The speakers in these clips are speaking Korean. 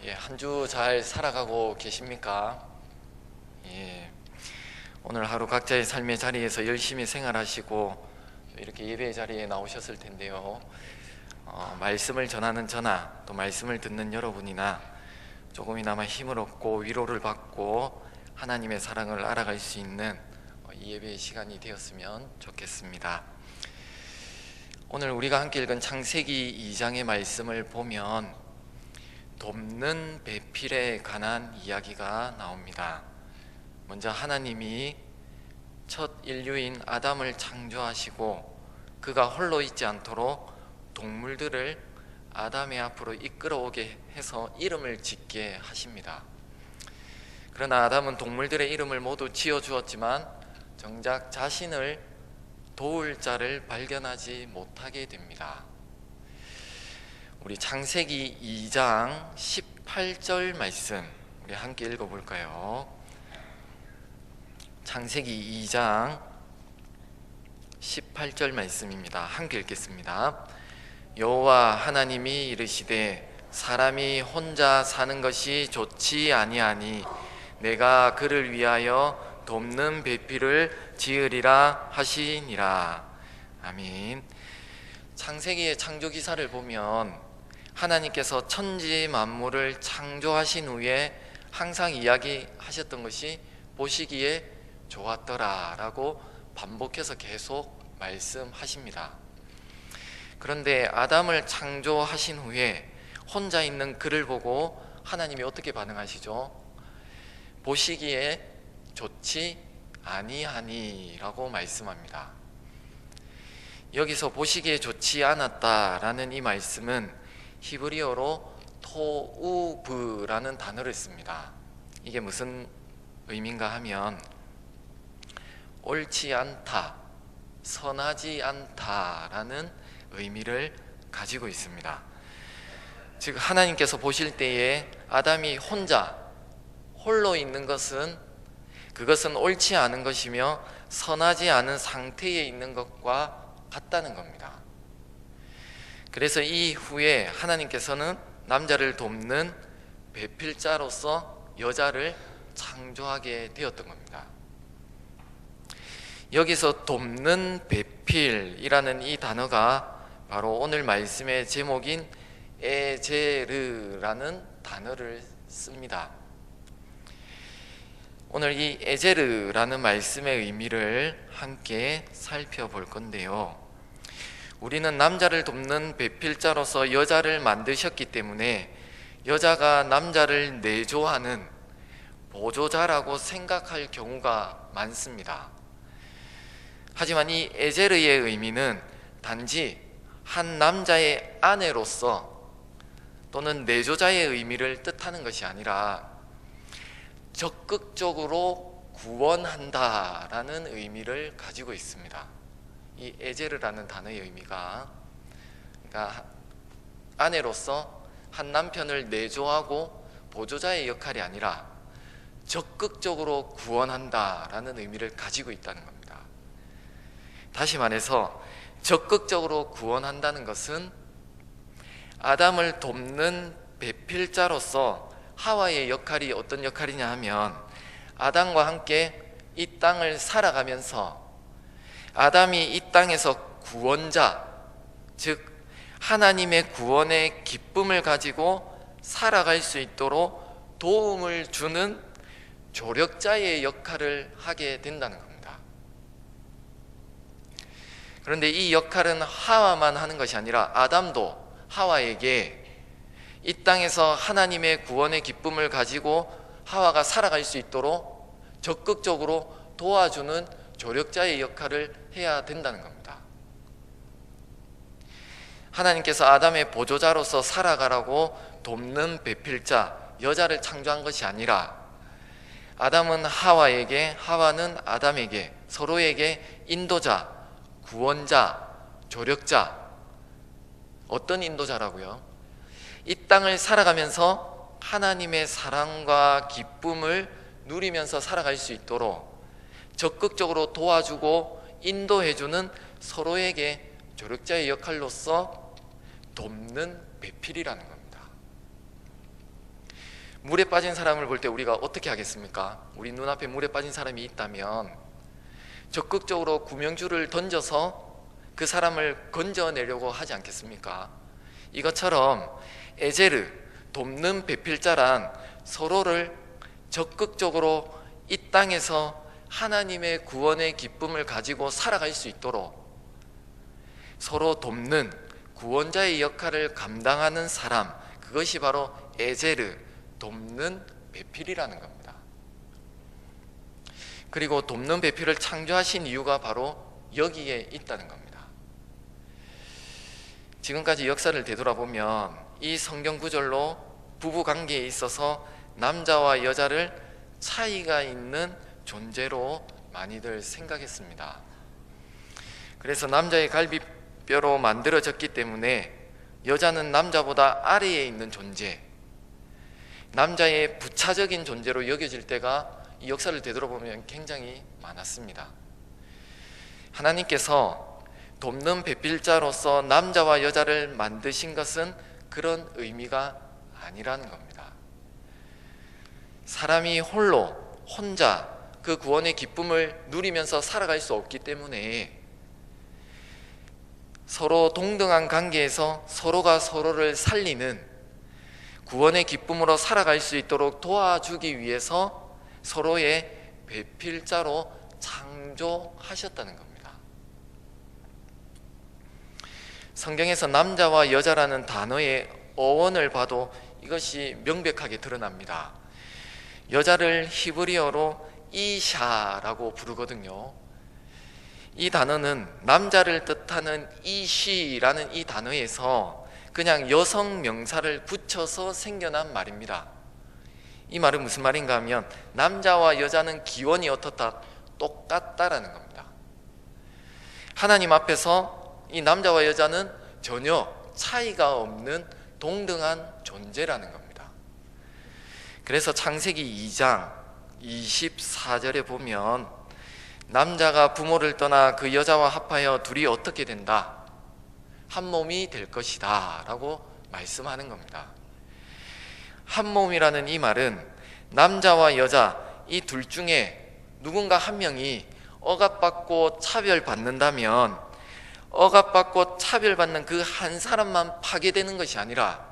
한 주 잘 살아가고 계십니까? 오늘 하루 각자의 삶의 자리에서 열심히 생활하시고 이렇게 예배 자리에 나오셨을 텐데요. 말씀을 전하는 저나 또 말씀을 듣는 여러분이나 조금이나마 힘을 얻고 위로를 받고 하나님의 사랑을 알아갈 수 있는 이 예배의 시간이 되었으면 좋겠습니다. 오늘 우리가 함께 읽은 창세기 2장의 말씀을 보면 돕는 배필에 관한 이야기가 나옵니다. 먼저 하나님이 첫 인류인 아담을 창조하시고 그가 홀로 있지 않도록 동물들을 아담의 앞으로 이끌어오게 해서 이름을 짓게 하십니다. 그러나 아담은 동물들의 이름을 모두 지어주었지만 정작 자신을 도울 자를 발견하지 못하게 됩니다. 우리 창세기 2장 18절 말씀 우리 함께 읽어볼까요? 창세기 2장 18절 말씀입니다. 함께 읽겠습니다. 여호와 하나님이 이르시되 사람이 혼자 사는 것이 좋지 아니하니 내가 그를 위하여 돕는 배필을 지으리라 하시니라. 아멘. 창세기의 창조 기사를 보면 하나님께서 천지 만물을 창조하신 후에 항상 이야기하셨던 것이 보시기에 좋았더라 라고 반복해서 계속 말씀하십니다. 그런데 아담을 창조하신 후에 혼자 있는 그를 보고 하나님이 어떻게 반응하시죠? 보시기에 좋지 아니하니 라고 말씀합니다. 여기서 보시기에 좋지 않았다라는 이 말씀은 히브리어로 토우브라는 단어를 씁니다. 이게 무슨 의미인가 하면 옳지 않다, 선하지 않다라는 의미를 가지고 있습니다. 즉 하나님께서 보실 때에 아담이 홀로 있는 것은 그것은 옳지 않은 것이며 선하지 않은 상태에 있는 것과 같다는 겁니다. 그래서 이후에 하나님께서는 남자를 돕는 배필자로서 여자를 창조하게 되었던 겁니다. 여기서 돕는 배필이라는 이 단어가 바로 오늘 말씀의 제목인 에제르라는 단어를 씁니다. 오늘 이 에제르라는 말씀의 의미를 함께 살펴볼 건데요. 우리는 남자를 돕는 배필자로서 여자를 만드셨기 때문에 여자가 남자를 내조하는 보조자라고 생각할 경우가 많습니다. 하지만 이 에제르의 의미는 단지 한 남자의 아내로서 또는 내조자의 의미를 뜻하는 것이 아니라 적극적으로 구원한다라는 의미를 가지고 있습니다. 이 에제르라는 단어의 의미가 그러니까 아내로서 한 남편을 내조하고 보조자의 역할이 아니라 적극적으로 구원한다라는 의미를 가지고 있다는 겁니다. 다시 말해서 적극적으로 구원한다는 것은 아담을 돕는 배필자로서 하와의 역할이 어떤 역할이냐 하면 아담과 함께 이 땅을 살아가면서 아담이 이 땅에서 구원자, 즉 하나님의 구원의 기쁨을 가지고 살아갈 수 있도록 도움을 주는 조력자의 역할을 하게 된다는 겁니다. 그런데 이 역할은 하와만 하는 것이 아니라 아담도 하와에게 이 땅에서 하나님의 구원의 기쁨을 가지고 하와가 살아갈 수 있도록 적극적으로 도와주는 조력자의 역할을 해야 된다는 겁니다. 하나님께서 아담의 보조자로서 살아가라고 돕는 배필자, 여자를 창조한 것이 아니라 아담은 하와에게, 하와는 아담에게 서로에게 인도자, 구원자, 조력자. 어떤 인도자라고요? 이 땅을 살아가면서 하나님의 사랑과 기쁨을 누리면서 살아갈 수 있도록 적극적으로 도와주고 인도해주는 서로에게 조력자의 역할로서 돕는 배필이라는 겁니다. 물에 빠진 사람을 볼 때 우리가 어떻게 하겠습니까? 우리 눈앞에 물에 빠진 사람이 있다면 적극적으로 구명줄을 던져서 그 사람을 건져내려고 하지 않겠습니까? 이것처럼 에제르, 돕는 배필자란 서로를 적극적으로 이 땅에서 하나님의 구원의 기쁨을 가지고 살아갈 수 있도록 서로 돕는 구원자의 역할을 감당하는 사람, 그것이 바로 에제르, 돕는 배필이라는 겁니다. 그리고 돕는 배필을 창조하신 이유가 바로 여기에 있다는 겁니다. 지금까지 역사를 되돌아보면 이 성경 구절로 부부 관계에 있어서 남자와 여자를 차이가 있는 존재로 많이들 생각했습니다. 그래서 남자의 갈비뼈로 만들어졌기 때문에 여자는 남자보다 아래에 있는 존재, 남자의 부차적인 존재로 여겨질 때가 이 역사를 되돌아보면 굉장히 많았습니다. 하나님께서 돕는 배필자로서 남자와 여자를 만드신 것은 그런 의미가 아니라는 겁니다. 사람이 혼자 그 구원의 기쁨을 누리면서 살아갈 수 없기 때문에 서로 동등한 관계에서 서로가 서로를 살리는 구원의 기쁨으로 살아갈 수 있도록 도와주기 위해서 서로의 배필자로 창조하셨다는 겁니다. 성경에서 남자와 여자라는 단어의 어원을 봐도 이것이 명백하게 드러납니다. 여자를 히브리어로 이샤라고 부르거든요. 이 단어는 남자를 뜻하는 이시라는 이 단어에서 그냥 여성 명사를 붙여서 생겨난 말입니다. 이 말은 무슨 말인가 하면 남자와 여자는 기원이 어떻다? 똑같다라는 겁니다. 하나님 앞에서 이 남자와 여자는 전혀 차이가 없는 동등한 존재라는 겁니다. 그래서 창세기 2장 24절에 보면 남자가 부모를 떠나 그 여자와 합하여 둘이 어떻게 된다? 한 몸이 될 것이다 라고 말씀하는 겁니다. 한 몸이라는 이 말은 남자와 여자 이 둘 중에 누군가 한 명이 억압받고 차별받는다면 억압받고 차별받는 그 한 사람만 파괴되는 것이 아니라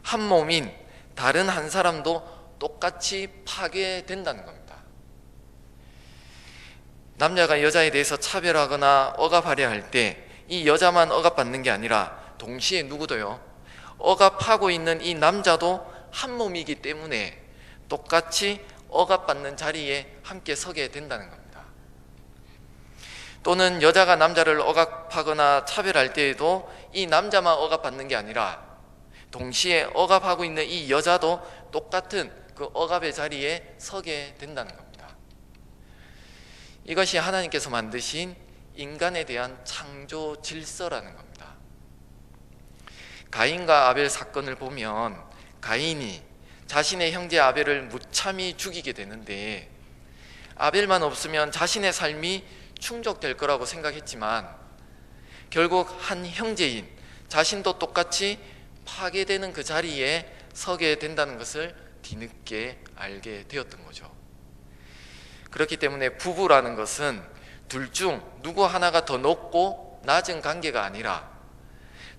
한 몸인 다른 한 사람도 똑같이 파괴된다는 겁니다. 남자가 여자에 대해서 차별하거나 억압하려 할 때 이 여자만 억압받는 게 아니라 동시에 누구도요, 억압하고 있는 이 남자도 한 몸이기 때문에 똑같이 억압받는 자리에 함께 서게 된다는 겁니다. 또는 여자가 남자를 억압하거나 차별할 때에도 이 남자만 억압받는 게 아니라 동시에 억압하고 있는 이 여자도 똑같은 그 억압의 자리에 서게 된다는 겁니다. 이것이 하나님께서 만드신 인간에 대한 창조 질서라는 겁니다. 가인과 아벨 사건을 보면 가인이 자신의 형제 아벨을 무참히 죽이게 되는데 아벨만 없으면 자신의 삶이 충족될 거라고 생각했지만 결국 한 형제인 자신도 똑같이 파괴되는 그 자리에 서게 된다는 것을 뒤늦게 알게 되었던 거죠. 그렇기 때문에 부부라는 것은 둘 중 누구 하나가 더 높고 낮은 관계가 아니라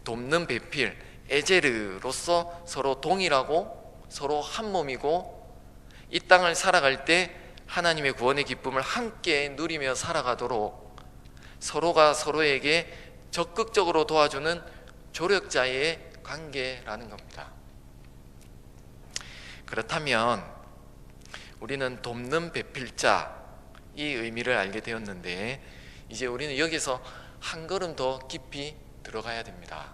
돕는 배필, 에제르로서 서로 동일하고 서로 한 몸이고 이 땅을 살아갈 때 하나님의 구원의 기쁨을 함께 누리며 살아가도록 서로가 서로에게 적극적으로 도와주는 조력자의 관계라는 겁니다. 그렇다면 우리는 돕는 배필자 이 의미를 알게 되었는데 이제 우리는 여기서 한 걸음 더 깊이 들어가야 됩니다.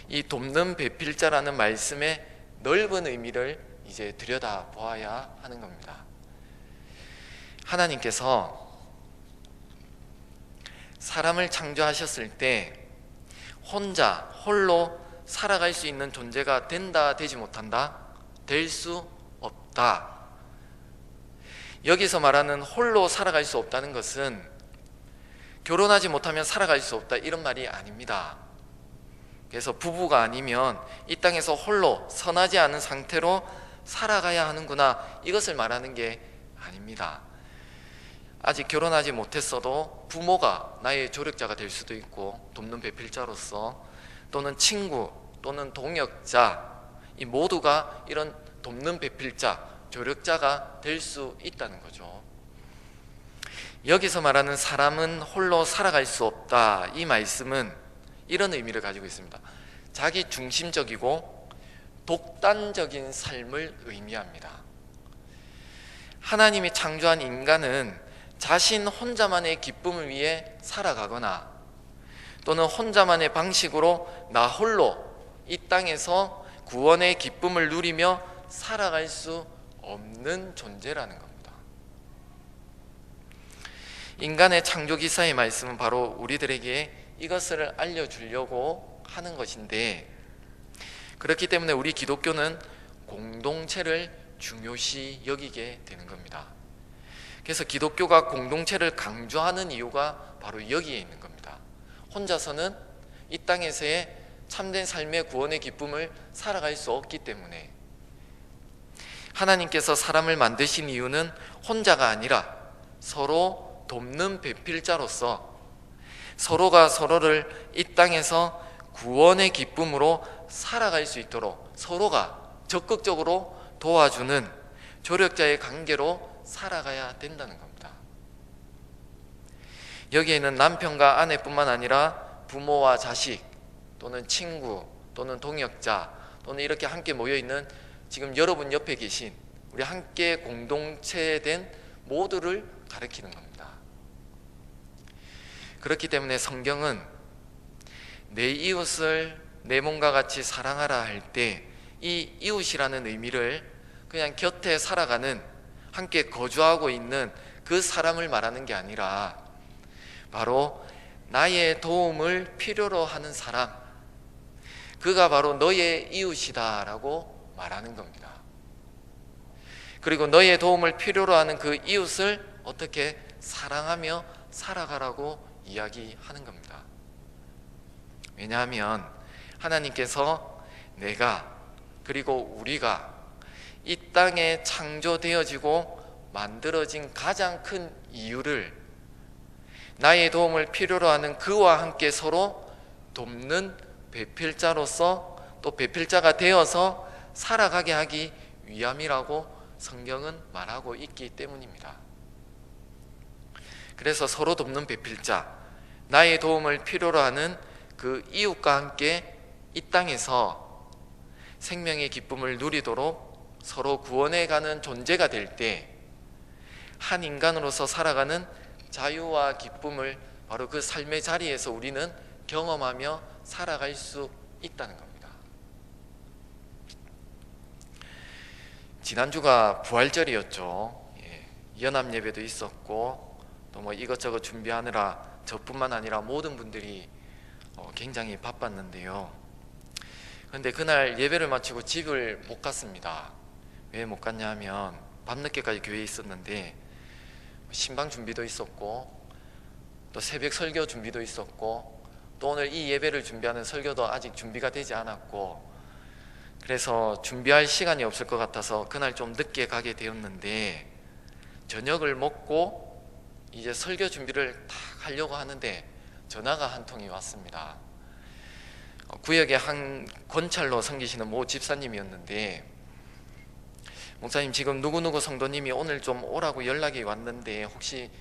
이 돕는 배필자라는 말씀의 넓은 의미를 이제 들여다보아야 하는 겁니다. 하나님께서 사람을 창조하셨을 때 홀로 살아갈 수 있는 존재가 된다, 되지 못한다? 될 수 없다. 여기서 말하는 홀로 살아갈 수 없다는 것은 결혼하지 못하면 살아갈 수 없다 이런 말이 아닙니다. 그래서 부부가 아니면 이 땅에서 홀로 선하지 않은 상태로 살아가야 하는구나, 이것을 말하는 게 아닙니다. 아직 결혼하지 못했어도 부모가 나의 조력자가 될 수도 있고, 돕는 배필자로서, 또는 친구 또는 동역자, 이 모두가 이런 돕는 배필자, 조력자가 될 수 있다는 거죠. 여기서 말하는 사람은 홀로 살아갈 수 없다, 이 말씀은 이런 의미를 가지고 있습니다. 자기 중심적이고 독단적인 삶을 의미합니다. 하나님이 창조한 인간은 자신 혼자만의 기쁨을 위해 살아가거나, 또는 혼자만의 방식으로 나 홀로 이 땅에서 구원의 기쁨을 누리며 살아갈 수 없는 존재라는 겁니다. 인간의 창조 기사의 말씀은 바로 우리들에게 이것을 알려주려고 하는 것인데, 그렇기 때문에 우리 기독교는 공동체를 중요시 여기게 되는 겁니다. 그래서 기독교가 공동체를 강조하는 이유가 바로 여기에 있는 겁니다. 혼자서는 이 땅에서의 참된 삶의 구원의 기쁨을 살아갈 수 없기 때문에, 하나님께서 사람을 만드신 이유는 혼자가 아니라 서로 돕는 배필자로서, 서로가 서로를 이 땅에서 구원의 기쁨으로 살아갈 수 있도록 서로가 적극적으로 도와주는 조력자의 관계로 살아가야 된다는 겁니다. 여기에는 남편과 아내뿐만 아니라 부모와 자식, 또는 친구, 또는 동역자, 또는 이렇게 함께 모여있는 지금 여러분 옆에 계신 우리 함께 공동체된 모두를 가리키는 겁니다. 그렇기 때문에 성경은 내 이웃을 내 몸과 같이 사랑하라 할 때 이 이웃이라는 의미를 그냥 곁에 살아가는, 함께 거주하고 있는 그 사람을 말하는 게 아니라 바로 나의 도움을 필요로 하는 사람, 그가 바로 너의 이웃이다 라고 말하는 겁니다. 그리고 너의 도움을 필요로 하는 그 이웃을 어떻게 사랑하며 살아가라고 이야기하는 겁니다. 왜냐하면 하나님께서 내가, 그리고 우리가 이 땅에 창조되어지고 만들어진 가장 큰 이유를 나의 도움을 필요로 하는 그와 함께 서로 돕는 배필자로서, 또 배필자가 되어서 살아가게 하기 위함이라고 성경은 말하고 있기 때문입니다. 그래서 서로 돕는 배필자, 나의 도움을 필요로 하는 그 이웃과 함께 이 땅에서 생명의 기쁨을 누리도록 서로 구원해 가는 존재가 될 때, 한 인간으로서 살아가는 자유와 기쁨을 바로 그 삶의 자리에서 우리는 경험하며 살아갈 수 있다는 겁니다. 지난주가 부활절이었죠. 연합 예배도 있었고, 또 뭐 이것저것 준비하느라 저뿐만 아니라 모든 분들이 굉장히 바빴는데요. 그런데 그날 예배를 마치고 집을 못 갔습니다. 왜 못 갔냐 하면 밤늦게까지 교회에 있었는데 신방 준비도 있었고, 또 새벽 설교 준비도 있었고, 또 오늘 이 예배를 준비하는 설교도 아직 준비가 되지 않았고, 그래서 준비할 시간이 없을 것 같아서 그날 좀 늦게 가게 되었는데, 저녁을 먹고 이제 설교 준비를 딱 하려고 하는데 전화가 한 통이 왔습니다. 구역의 한 권찰로 섬기시는 모 집사님이었는데, 목사님, 지금 누구누구 성도님이 오늘 좀 오라고 연락이 왔는데 혹시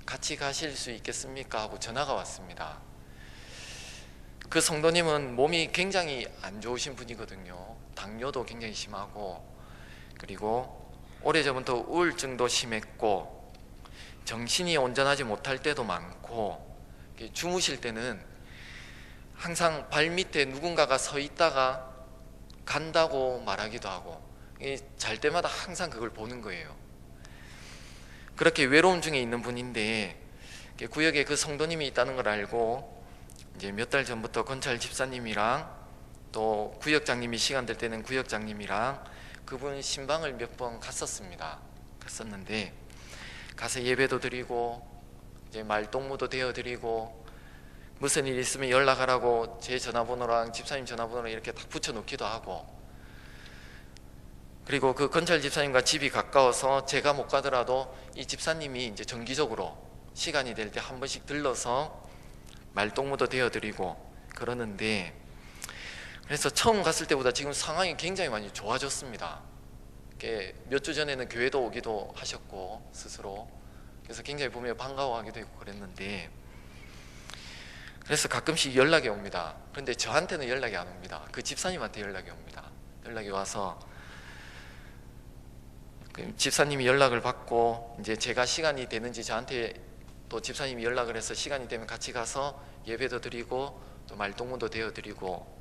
같이 가실 수 있겠습니까? 하고 전화가 왔습니다. 그 성도님은 몸이 굉장히 안 좋으신 분이거든요. 당뇨도 굉장히 심하고, 그리고 오래전부터 우울증도 심했고, 정신이 온전하지 못할 때도 많고, 주무실 때는 항상 발밑에 누군가가 서 있다가 간다고 말하기도 하고, 잘 때마다 항상 그걸 보는 거예요. 그렇게 외로움 중에 있는 분인데, 구역에 그 성도님이 있다는 걸 알고 이제 몇 달 전부터 권찰 집사님이랑 또 구역장님이 시간 될 때는 구역장님이랑 그분 신방을 몇 번 갔었는데, 가서 예배도 드리고 이제 말동무도 되어 드리고, 무슨 일 있으면 연락하라고 제 전화번호랑 집사님 전화번호를 이렇게 딱 붙여놓기도 하고, 그리고 그 건철 집사님과 집이 가까워서 제가 못 가더라도 이 집사님이 이제 정기적으로 시간이 될 때 한 번씩 들러서 말동무도 되어드리고 그러는데, 그래서 처음 갔을 때보다 지금 상황이 굉장히 많이 좋아졌습니다. 몇 주 전에는 교회도 오기도 하셨고 스스로, 그래서 굉장히 보면 반가워하기도 했고 그랬는데, 그래서 가끔씩 연락이 옵니다. 그런데 저한테는 연락이 안 옵니다. 그 집사님한테 연락이 옵니다. 연락이 와서 그 집사님이 연락을 받고, 이제 제가 시간이 되는지 저한테 또 집사님이 연락을 해서 시간이 되면 같이 가서 예배도 드리고 또 말동무도 되어드리고,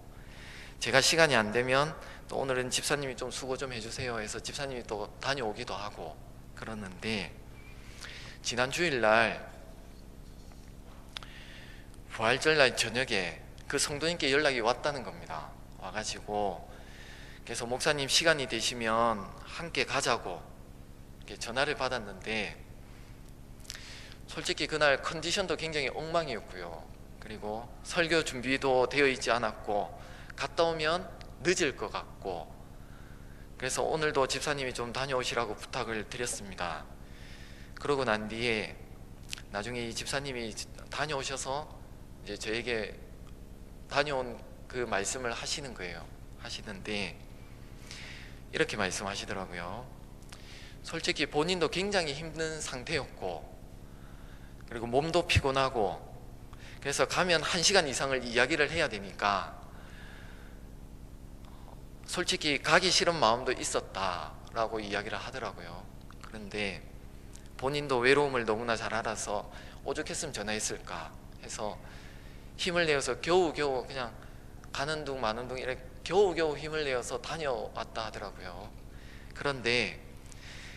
제가 시간이 안 되면 또 오늘은 집사님이 좀 수고 좀 해주세요 해서 집사님이 또 다녀오기도 하고 그러는데, 지난 주일날 부활절날 저녁에 그 성도님께 연락이 왔다는 겁니다. 와가지고 그래서 목사님 시간이 되시면 함께 가자고 이렇게 전화를 받았는데, 솔직히 그날 컨디션도 굉장히 엉망이었고요. 그리고 설교 준비도 되어 있지 않았고 갔다 오면 늦을 것 같고, 그래서 오늘도 집사님이 좀 다녀오시라고 부탁을 드렸습니다. 그러고 난 뒤에 나중에 이 집사님이 다녀오셔서 이제 저에게 다녀온 그 말씀을 하시는 거예요. 하시는데 이렇게 말씀하시더라고요. 솔직히 본인도 굉장히 힘든 상태였고, 그리고 몸도 피곤하고, 그래서 가면 1시간 이상을 이야기를 해야 되니까 솔직히 가기 싫은 마음도 있었다라고 이야기를 하더라고요. 그런데 본인도 외로움을 너무나 잘 알아서 오죽했으면 전화했을까 해서 힘을 내어서 겨우겨우 그냥 가는 둥 마는 둥 이렇게 겨우겨우 힘을 내어서 다녀왔다 하더라고요. 그런데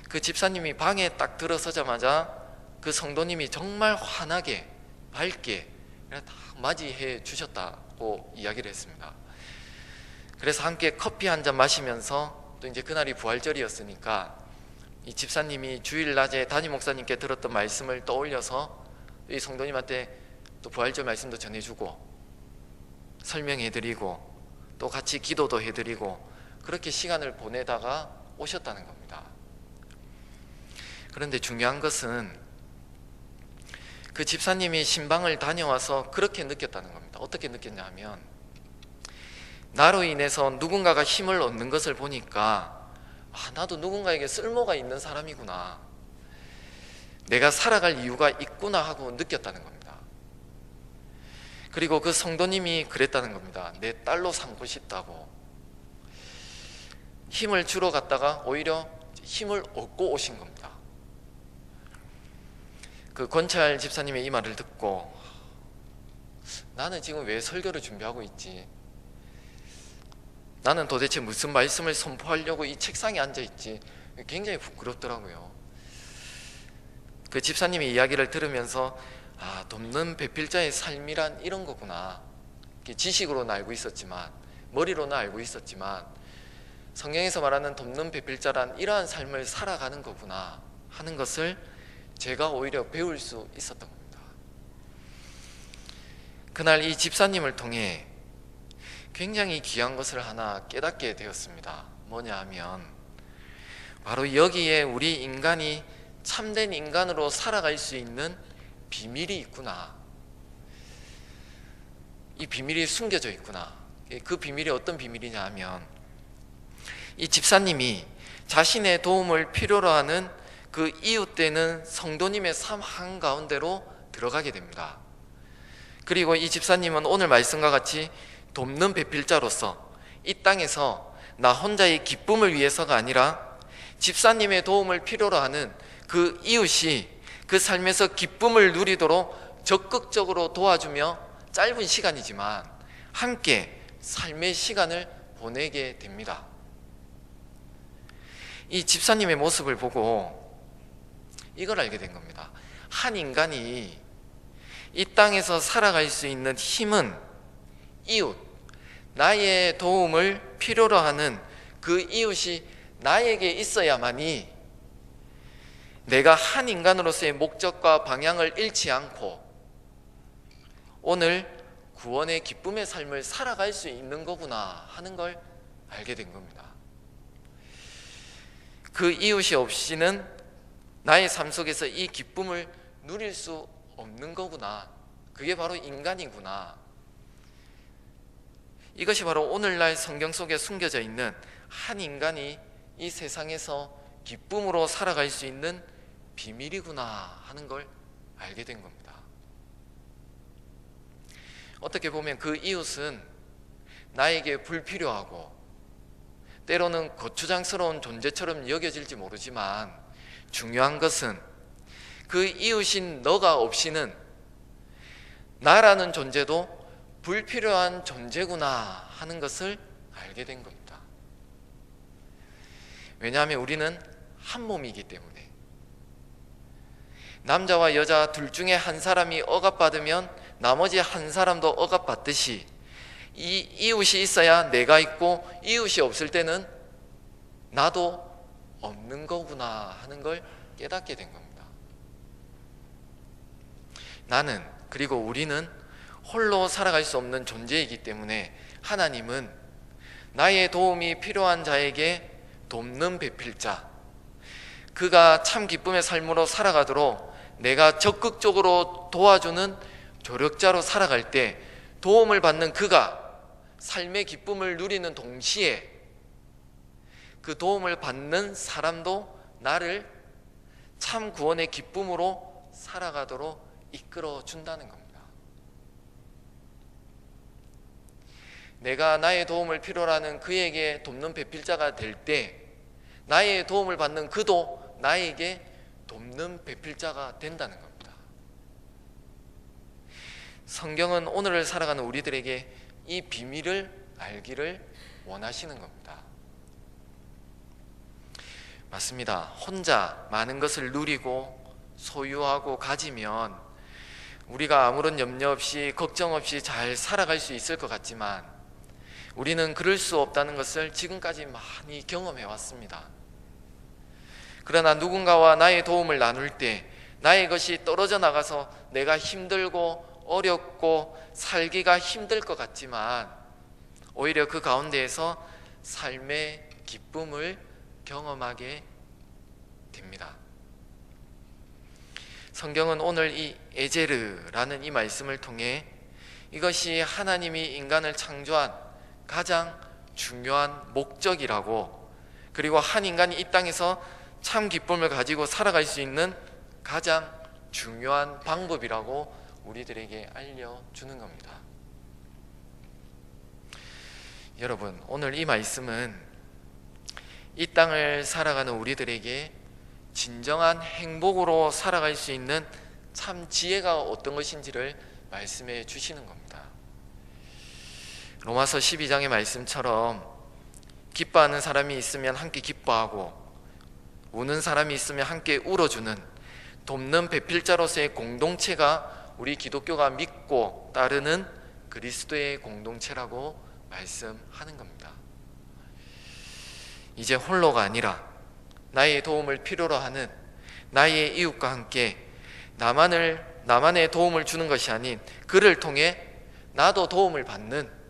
그 집사님이 방에 딱 들어서자마자 그 성도님이 정말 환하게 밝게 딱 맞이해 주셨다고 이야기를 했습니다. 그래서 함께 커피 한 잔 마시면서, 또 이제 그날이 부활절이었으니까 이 집사님이 주일 낮에 담임 목사님께 들었던 말씀을 떠올려서 이 성도님한테 또 부활절 말씀도 전해주고 설명해드리고 또 같이 기도도 해드리고 그렇게 시간을 보내다가 오셨다는 겁니다. 그런데 중요한 것은 그 집사님이 신방을 다녀와서 그렇게 느꼈다는 겁니다. 어떻게 느꼈냐 하면, 나로 인해서 누군가가 힘을 얻는 것을 보니까 나도 누군가에게 쓸모가 있는 사람이구나, 내가 살아갈 이유가 있구나 하고 느꼈다는 겁니다. 그리고 그 성도님이 그랬다는 겁니다. 내 딸로 삼고 싶다고. 힘을 주러 갔다가 오히려 힘을 얻고 오신 겁니다. 그 권찰 집사님의 이 말을 듣고, 나는 지금 왜 설교를 준비하고 있지? 나는 도대체 무슨 말씀을 선포하려고 이 책상에 앉아있지? 굉장히 부끄럽더라고요. 그 집사님의 이야기를 들으면서 돕는 배필자의 삶이란 이런 거구나, 지식으로는 알고 있었지만, 머리로는 알고 있었지만 성경에서 말하는 돕는 배필자란 이러한 삶을 살아가는 거구나 하는 것을 제가 오히려 배울 수 있었던 겁니다. 그날 이 집사님을 통해 굉장히 귀한 것을 하나 깨닫게 되었습니다. 뭐냐 하면, 바로 여기에 우리 인간이 참된 인간으로 살아갈 수 있는 비밀이 있구나, 이 비밀이 숨겨져 있구나. 그 비밀이 어떤 비밀이냐 하면, 이 집사님이 자신의 도움을 필요로 하는 그 이웃되는 성도님의 삶 한가운데로 들어가게 됩니다. 그리고 이 집사님은 오늘 말씀과 같이 돕는 배필자로서 이 땅에서 나 혼자의 기쁨을 위해서가 아니라 집사님의 도움을 필요로 하는 그 이웃이 그 삶에서 기쁨을 누리도록 적극적으로 도와주며 짧은 시간이지만 함께 삶의 시간을 보내게 됩니다. 이 집사님의 모습을 보고 이걸 알게 된 겁니다. 한 인간이 이 땅에서 살아갈 수 있는 힘은 이웃, 나의 도움을 필요로 하는 그 이웃이 나에게 있어야만이 내가 한 인간으로서의 목적과 방향을 잃지 않고 오늘 구원의 기쁨의 삶을 살아갈 수 있는 거구나 하는 걸 알게 된 겁니다. 그 이웃이 없이는 나의 삶 속에서 이 기쁨을 누릴 수 없는 거구나. 그게 바로 인간이구나. 이것이 바로 오늘날 성경 속에 숨겨져 있는 한 인간이 이 세상에서 기쁨으로 살아갈 수 있는 비밀이구나 하는 걸 알게 된 겁니다. 어떻게 보면 그 이웃은 나에게 불필요하고 때로는 거추장스러운 존재처럼 여겨질지 모르지만 중요한 것은 그 이웃인 너가 없이는 나라는 존재도 불필요한 존재구나 하는 것을 알게 된 겁니다. 왜냐하면 우리는 한 몸이기 때문에 남자와 여자 둘 중에 한 사람이 억압받으면 나머지 한 사람도 억압받듯이 이 이웃이 있어야 내가 있고 이웃이 없을 때는 나도 없는 거구나 하는 걸 깨닫게 된 겁니다. 나는 그리고 우리는 홀로 살아갈 수 없는 존재이기 때문에 하나님은 나의 도움이 필요한 자에게 돕는 배필자, 그가 참 기쁨의 삶으로 살아가도록 내가 적극적으로 도와주는 조력자로 살아갈 때 도움을 받는 그가 삶의 기쁨을 누리는 동시에 그 도움을 받는 사람도 나를 참 구원의 기쁨으로 살아가도록 이끌어 준다는 겁니다. 내가 나의 도움을 필요로 하는 그에게 돕는 배필자가 될 때 나의 도움을 받는 그도 나에게 돕는 배필자가 된다는 겁니다. 성경은 오늘을 살아가는 우리들에게 이 비밀을 알기를 원하시는 겁니다. 맞습니다. 혼자 많은 것을 누리고 소유하고 가지면 우리가 아무런 염려 없이 걱정 없이 잘 살아갈 수 있을 것 같지만 우리는 그럴 수 없다는 것을 지금까지 많이 경험해 왔습니다. 그러나 누군가와 나의 도움을 나눌 때 나의 것이 떨어져 나가서 내가 힘들고 어렵고 살기가 힘들 것 같지만 오히려 그 가운데에서 삶의 기쁨을 경험하게 됩니다. 성경은 오늘 이 에제르라는 이 말씀을 통해 이것이 하나님이 인간을 창조한 가장 중요한 목적이라고, 그리고 한 인간이 이 땅에서 참 기쁨을 가지고 살아갈 수 있는 가장 중요한 방법이라고 우리들에게 알려주는 겁니다. 여러분, 오늘 이 말씀은 이 땅을 살아가는 우리들에게 진정한 행복으로 살아갈 수 있는 참 지혜가 어떤 것인지를 말씀해 주시는 겁니다. 로마서 12장의 말씀처럼 기뻐하는 사람이 있으면 함께 기뻐하고 우는 사람이 있으면 함께 울어주는 돕는 배필자로서의 공동체가 우리 기독교가 믿고 따르는 그리스도의 공동체라고 말씀하는 겁니다. 이제 홀로가 아니라 나의 도움을 필요로 하는 나의 이웃과 함께 나만의 도움을 주는 것이 아닌 그를 통해 나도 도움을 받는,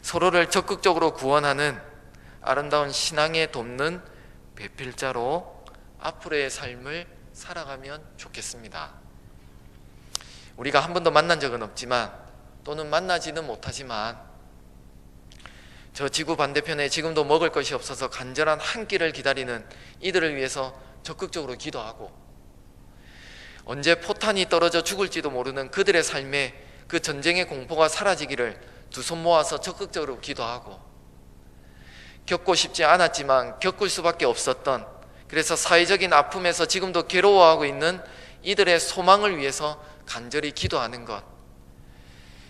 서로를 적극적으로 구원하는 아름다운 신앙에 돕는 배필자로 앞으로의 삶을 살아가면 좋겠습니다. 우리가 한 번도 만난 적은 없지만 또는 만나지는 못하지만 저 지구 반대편에 지금도 먹을 것이 없어서 간절한 한 끼를 기다리는 이들을 위해서 적극적으로 기도하고, 언제 포탄이 떨어져 죽을지도 모르는 그들의 삶에 그 전쟁의 공포가 사라지기를 두 손 모아서 적극적으로 기도하고, 겪고 싶지 않았지만 겪을 수밖에 없었던, 그래서 사회적인 아픔에서 지금도 괴로워하고 있는 이들의 소망을 위해서 간절히 기도하는 것,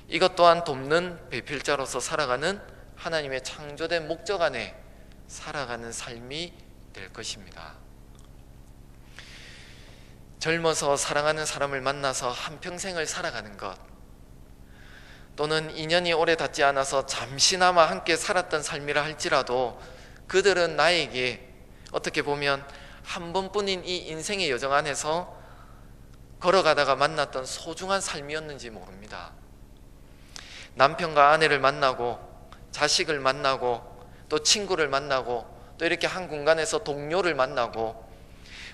이것 또한 돕는 배필자로서 살아가는 하나님의 창조된 목적 안에 살아가는 삶이 될 것입니다. 젊어서 사랑하는 사람을 만나서 한평생을 살아가는 것, 또는 인연이 오래 닿지 않아서 잠시나마 함께 살았던 삶이라 할지라도 그들은 나에게 어떻게 보면 한 번뿐인 이 인생의 여정 안에서 걸어가다가 만났던 소중한 삶이었는지 모릅니다. 남편과 아내를 만나고 자식을 만나고 또 친구를 만나고 또 이렇게 한 공간에서 동료를 만나고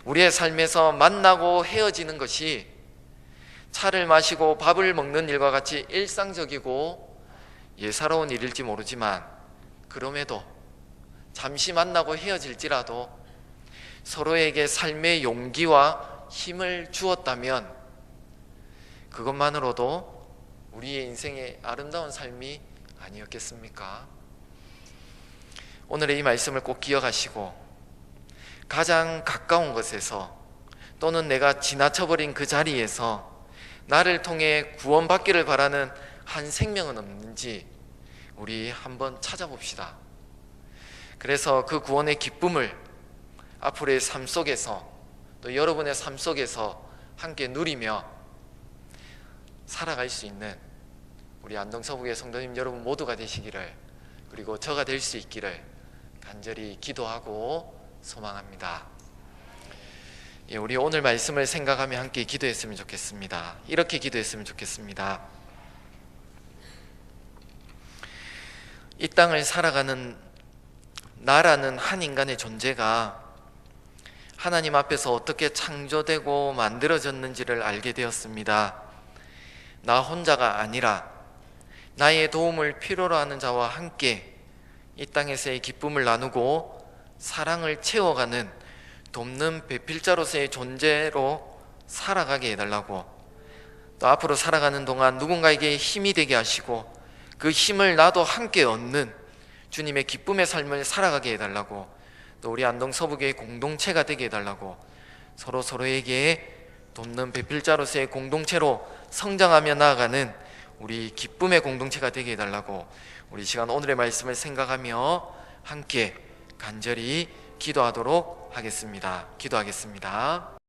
우리의 삶에서 만나고 헤어지는 것이 차를 마시고 밥을 먹는 일과 같이 일상적이고 예사로운 일일지 모르지만, 그럼에도 잠시 만나고 헤어질지라도 서로에게 삶의 용기와 힘을 주었다면 그것만으로도 우리의 인생의 아름다운 삶이 아니었겠습니까? 오늘의 이 말씀을 꼭 기억하시고 가장 가까운 곳에서 또는 내가 지나쳐버린 그 자리에서 나를 통해 구원받기를 바라는 한 생명은 없는지 우리 한번 찾아봅시다. 그래서 그 구원의 기쁨을 앞으로의 삶 속에서 또 여러분의 삶 속에서 함께 누리며 살아갈 수 있는 우리 안동서북의 성도님 여러분 모두가 되시기를, 그리고 저가 될 수 있기를 간절히 기도하고 소망합니다. 우리 오늘 말씀을 생각하며 함께 기도했으면 좋겠습니다. 이렇게 기도했으면 좋겠습니다. 이 땅을 살아가는 나라는 한 인간의 존재가 하나님 앞에서 어떻게 창조되고 만들어졌는지를 알게 되었습니다. 나 혼자가 아니라 나의 도움을 필요로 하는 자와 함께 이 땅에서의 기쁨을 나누고 사랑을 채워가는 돕는 배필자로서의 존재로 살아가게 해달라고, 또 앞으로 살아가는 동안 누군가에게 힘이 되게 하시고 그 힘을 나도 함께 얻는 주님의 기쁨의 삶을 살아가게 해달라고, 또 우리 안동서북의 공동체가 되게 해달라고, 서로에게 돕는 배필자로서의 공동체로 성장하며 나아가는 우리 기쁨의 공동체가 되게 해달라고, 우리 시간 오늘의 말씀을 생각하며 함께 간절히 기도하도록 하겠습니다. 기도하겠습니다.